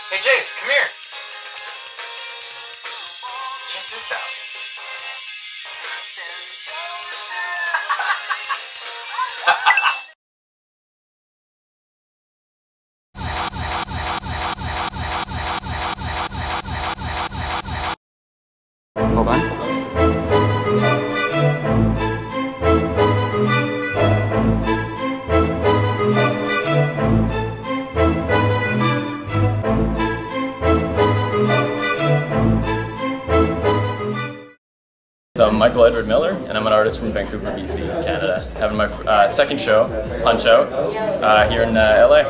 Hey Jace, come here. Check this out. Hold on. So I'm Michael Edward Miller, and I'm an artist from Vancouver, BC, Canada. Having my second show, Punch Out, here in LA.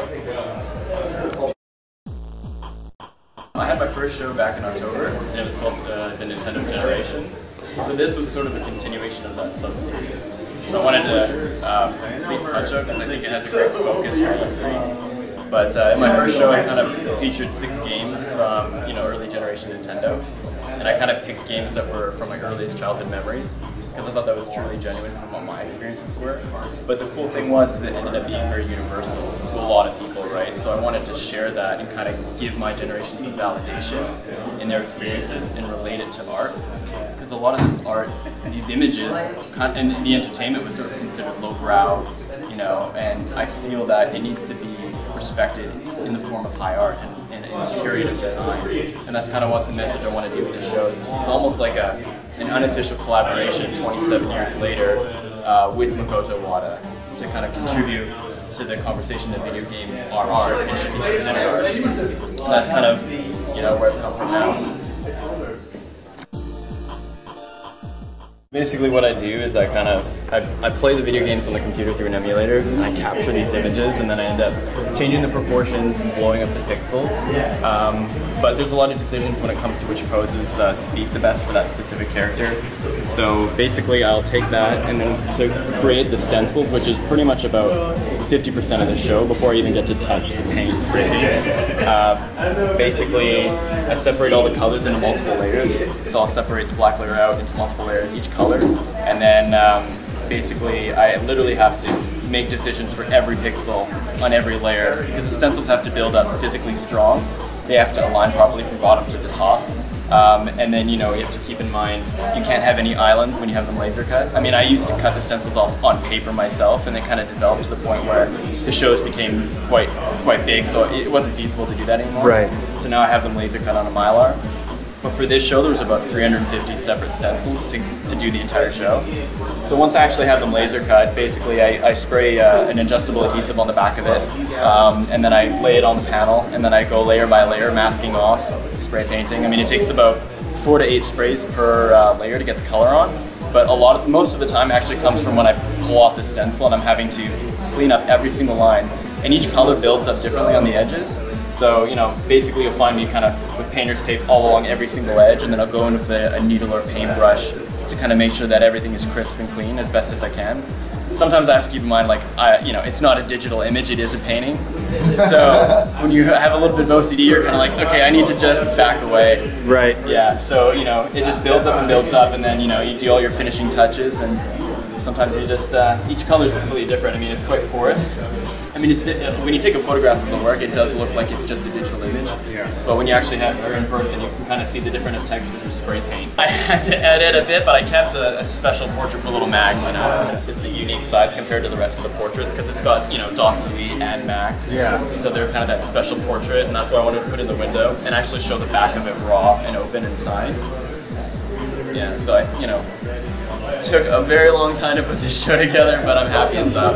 I had my first show back in October, and it was called the Nintendo Generation. So this was sort of a continuation of that sub-series. So I wanted to complete Punch Out because I think it has a great focus for E3. But in my first show, I kind of featured 6 games from early generation Nintendo. And I kind of picked games that were from my earliest childhood memories because I thought that was truly genuine from what my experiences were. But the cool thing was it ended up being very universal to a lot of people, right? So I wanted to share that and kind of give my generation some validation in their experiences and relate it to art. Because a lot of this art, these images, and the entertainment was sort of considered lowbrow, and I feel that it needs to be respected in the form of high art and curative design. And that's kind of what the message I want to do with the show is. It's almost like an unofficial collaboration 27 years later with Makoto Wada to kind of contribute to the conversation that video games are art and should be considered art. And that's kind of where I've come from now. Basically what I do is I play the video games on the computer through an emulator, and I capture these images, and then I end up changing the proportions and blowing up the pixels. But there's a lot of decisions when it comes to which poses speak the best for that specific character. So basically I'll take that, and then to create the stencils, which is pretty much about 50% of the show before I even get to touch the paint, spray paint. Basically I separate all the colors into multiple layers. So I'll separate the black layer out into multiple layers, each color, and then basically I literally have to make decisions for every pixel on every layer because the stencils have to build up physically strong. They have to align properly from bottom to the top. And then you have to keep in mind you can't have any islands when you have them laser cut. I mean, I used to cut the stencils off on paper myself, and they kind of developed to the point where the shows became quite big, so it wasn't feasible to do that anymore. Right. So now I have them laser cut on a Mylar. But for this show, there was about 350 separate stencils to do the entire show. So once I actually have them laser cut, basically I spray an adjustable adhesive on the back of it, and then I lay it on the panel, and then I go layer by layer, masking off, spray painting. I mean, it takes about 4 to 8 sprays per layer to get the color on, but most of the time actually comes from when I pull off the stencil and I'm having to clean up every single line. And each color builds up differently on the edges. So, basically you'll find me kind of with painter's tape all along every single edge, and then I'll go in with a needle or paintbrush to kind of make sure that everything is crisp and clean as best as I can. Sometimes I have to keep in mind, it's not a digital image, it is a painting. So when you have a little bit of OCD, you're kind of like, okay, I need to just back away. Right. Yeah, so, it just builds up, and then, you do all your finishing touches, and sometimes you just, each color is completely different. I mean, it's quite porous. I mean, when you take a photograph of the work, it does look like it's just a digital image. Yeah. But when you actually have her in person, you can kind of see the different textures of spray paint. I had to edit a bit, but I kept a special portrait for little Mag. It's a unique size compared to the rest of the portraits because it's got, Doc Louis and Mac. Yeah. So they're kind of that special portrait, and that's why I wanted to put in the window and actually show the back of it raw and open and signed. Yeah. So I, took a very long time to put this show together, but I'm happy it's up.